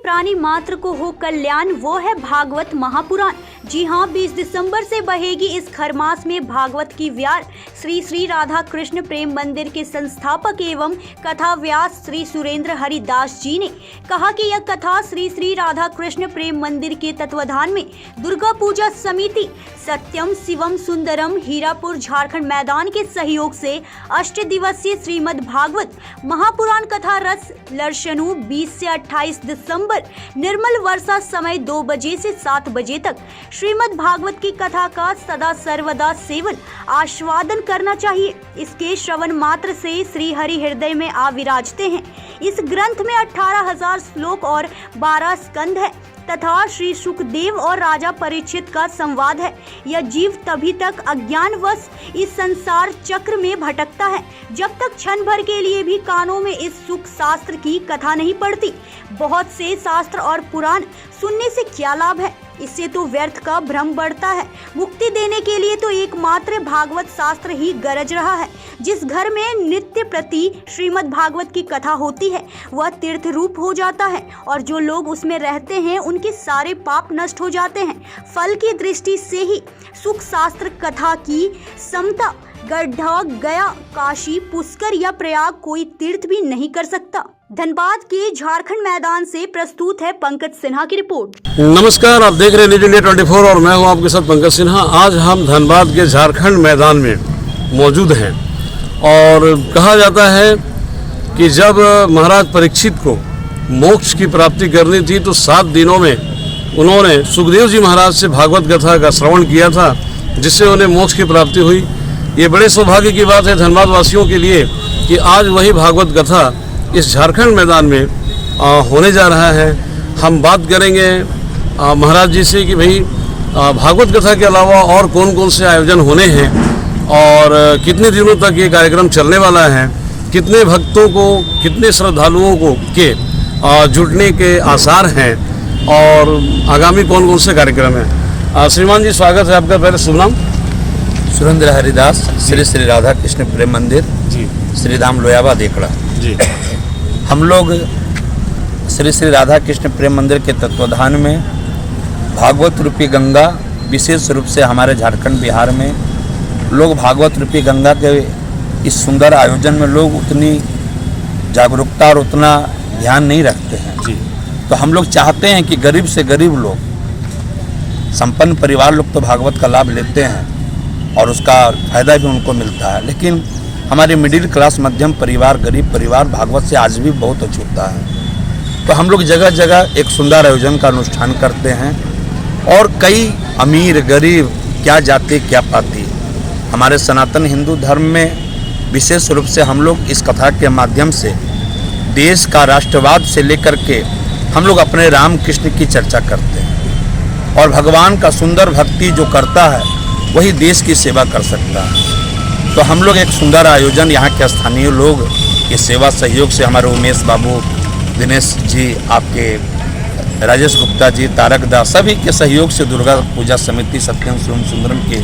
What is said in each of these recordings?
प्राणी मात्र को हो कल्याण, वो है भागवत महापुराण। जी हाँ, 20 दिसंबर से बहेगी इस खरमास में भागवत की व्यार। श्री श्री राधा कृष्ण प्रेम मंदिर के संस्थापक एवं कथा व्यास श्री सुरेंद्र हरिदास जी ने कहा कि यह कथा श्री श्री राधा कृष्ण प्रेम मंदिर के तत्वाधान में दुर्गा पूजा समिति सत्यम शिवम सुंदरम हीरापुर झारखंड मैदान के सहयोग से 8 दिवसीय श्रीमद् भागवत महापुराण कथा रस लर्शनु 20 से 28 दिसंबर निर्मल वर्षा समय 2 बजे से 7 बजे तक श्रीमद् भागवत की कथा का सदा सर्वदा सेवन आस्वादन करना चाहिए। इसके श्रवण मात्र से श्री हरि हृदय में आ विराजते हैं। इस ग्रंथ में 18,000 श्लोक और 12 स्कंध है तथा श्री सुखदेव और राजा परीक्षित का संवाद है। यह जीव तभी तक अज्ञानवश इस संसार चक्र में भटकता है जब तक क्षण भर के लिए भी कानों में इस सुख शास्त्र की कथा नहीं पड़ती। बहुत से शास्त्र और पुराण सुनने से क्या लाभ है, इससे तो व्यर्थ का भ्रम बढ़ता है। मुक्ति देने के लिए तो एकमात्र भागवत शास्त्र ही गरज रहा है। जिस घर में नित्य प्रति श्रीमद् भागवत की कथा होती है वह तीर्थ रूप हो जाता है और जो लोग उसमें रहते हैं उनके सारे पाप नष्ट हो जाते हैं। फल की दृष्टि से ही सुख शास्त्र कथा की समता गड्ढा गया, काशी, पुष्कर या प्रयाग कोई तीर्थ भी नहीं कर सकता। धनबाद के झारखंड मैदान से प्रस्तुत है पंकज सिन्हा की रिपोर्ट। नमस्कार, आप देख रहे हैं न्यूज इंडिया 24 और मैं हूं आपके साथ पंकज सिन्हा। आज हम धनबाद के झारखंड मैदान में मौजूद हैं और कहा जाता है कि जब महाराज परीक्षित को मोक्ष की प्राप्ति करनी थी तो 7 दिनों में उन्होंने सुखदेव जी महाराज से भागवत कथा का श्रवण किया था, जिससे उन्हें मोक्ष की प्राप्ति हुई। ये बड़े सौभाग्य की बात है धनबाद वासियों के लिए कि आज वही भागवत कथा इस झारखंड मैदान में होने जा रहा है। हम बात करेंगे महाराज जी से कि भाई भागवत कथा के अलावा और कौन कौन से आयोजन होने हैं और कितने दिनों तक ये कार्यक्रम चलने वाला है, कितने भक्तों को, कितने श्रद्धालुओं को के जुटने के आसार हैं और आगामी कौन कौन से कार्यक्रम हैं। श्रीमान जी, स्वागत है आपका। पहले शुभ नाम? सुरेंद्र हरिदास, श्री श्री राधा कृष्ण प्रेम मंदिर जी, श्री धाम लोयावा देकड़ा जी। हम लोग श्री श्री राधा कृष्ण प्रेम मंदिर के तत्वाधान में भागवत रूपी गंगा, विशेष रूप से हमारे झारखंड बिहार में लोग भागवत रूपी गंगा के इस सुंदर आयोजन में लोग उतनी जागरूकता और उतना ध्यान नहीं रखते हैं जी। तो हम लोग चाहते हैं कि गरीब से गरीब लोग, संपन्न परिवार लोग तो भागवत का लाभ लेते हैं और उसका फायदा भी उनको मिलता है, लेकिन हमारे मिडिल क्लास मध्यम परिवार, गरीब परिवार भागवत से आज भी बहुत अछूता है। तो हम लोग जगह जगह एक सुंदर आयोजन का अनुष्ठान करते हैं और कई अमीर गरीब, क्या जाति क्या पाति, हमारे सनातन हिंदू धर्म में विशेष रूप से हम लोग इस कथा के माध्यम से देश का राष्ट्रवाद से लेकर के हम लोग अपने राम कृष्ण की चर्चा करते हैं और भगवान का सुंदर भक्ति जो करता है वही देश की सेवा कर सकता है। तो हम लोग एक सुंदर आयोजन, यहाँ के स्थानीय लोग के सेवा सहयोग से, हमारे उमेश बाबू, दिनेश जी, आपके राजेश गुप्ता जी, तारक दास, सभी के सहयोग से दुर्गा पूजा समिति सत्यम शिवम सुंदरम के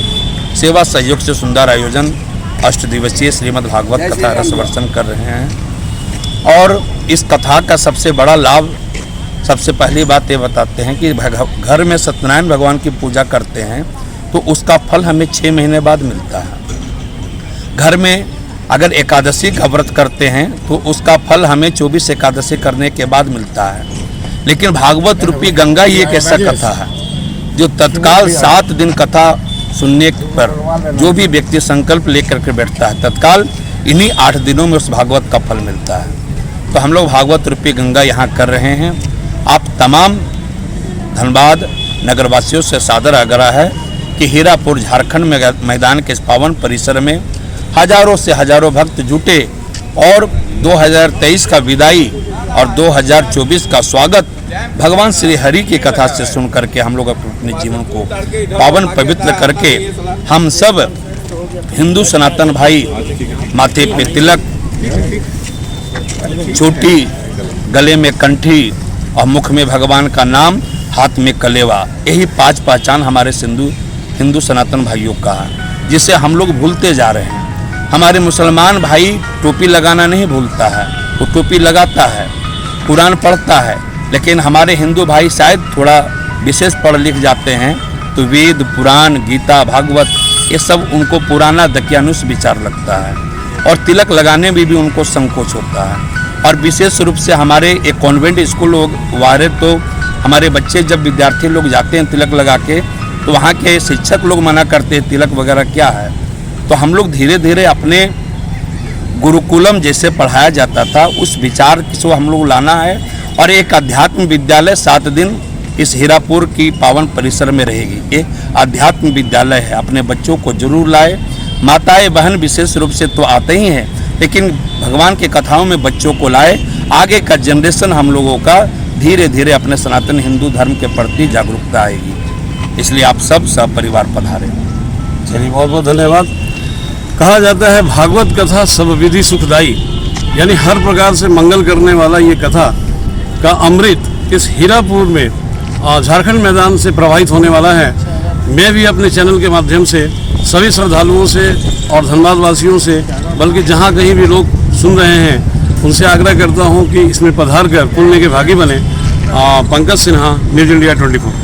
सेवा सहयोग से सुंदर आयोजन 8 दिवसीय श्रीमद् भागवत कथा रस वर्षन कर रहे हैं। और इस कथा का सबसे बड़ा लाभ, सबसे पहली बात ये बताते हैं कि घर में सत्यनारायण भगवान की पूजा करते हैं तो उसका फल हमें 6 महीने बाद मिलता है। घर में अगर एकादशी का व्रत करते हैं तो उसका फल हमें 24 एकादशी करने के बाद मिलता है। लेकिन भागवत रूपी गंगा ही एक ऐसा कथा है जो तत्काल 7 दिन कथा सुनने पर जो भी व्यक्ति संकल्प लेकर के बैठता है, तत्काल इन्हीं 8 दिनों में उस भागवत का फल मिलता है। तो हम लोग भागवत रूपी गंगा यहाँ कर रहे हैं। आप तमाम धनबाद नगरवासियों से सादर आग्रह है कि हीरापुर झारखंड मैदान के इस पावन परिसर में हजारों से हजारों भक्त जुटे और 2023 का विदाई और 2024 का स्वागत भगवान श्री हरि की कथा से सुन करके हम लोग अपने जीवन को पावन पवित्र करके हम सब हिंदू सनातन भाई माथे पे तिलक, चोटी, गले में कंठी और मुख में भगवान का नाम, हाथ में कलेवा, यही 5 पहचान हमारे हिंदू सनातन भाइयों का है, जिसे हम लोग भूलते जा रहे हैं। हमारे मुसलमान भाई टोपी लगाना नहीं भूलता है, वो टोपी लगाता है, कुरान पढ़ता है, लेकिन हमारे हिंदू भाई शायद थोड़ा विशेष पढ़ लिख जाते हैं तो वेद पुराण गीता भागवत ये सब उनको पुराना दकियानुस विचार लगता है और तिलक लगाने में भी उनको संकोच होता है। और विशेष रूप से हमारे एक कॉन्वेंट स्कूल वारे तो हमारे बच्चे जब विद्यार्थी लोग जाते हैं तिलक लगा के तो वहाँ के शिक्षक लोग मना करते हैं तिलक वगैरह क्या है। तो हम लोग धीरे धीरे अपने गुरुकुलम जैसे पढ़ाया जाता था उस विचार को हम लोग लाना है और एक अध्यात्म विद्यालय 7 दिन इस हीरापुर की पावन परिसर में रहेगी। ये अध्यात्म विद्यालय है, अपने बच्चों को जरूर लाए। माताएं बहन विशेष रूप से तो आते ही हैं लेकिन भगवान की कथाओं में बच्चों को लाए। आगे का जनरेशन हम लोगों का धीरे धीरे अपने सनातन हिंदू धर्म के प्रति जागरूकता आएगी, इसलिए आप सब परिवार पधारें। चलिए बहुत बहुत धन्यवाद। कहा जाता है भागवत कथा सब विधि सुखदाई, यानी हर प्रकार से मंगल करने वाला ये कथा का अमृत इस हीरापुर में झारखंड मैदान से प्रवाहित होने वाला है। मैं भी अपने चैनल के माध्यम से सभी श्रद्धालुओं से और धनबाद वासियों से, बल्कि जहाँ कहीं भी लोग सुन रहे हैं उनसे आग्रह करता हूँ कि इसमें पधार कर पुण्य के भागी बने। Pankaj Sinha, news India 24।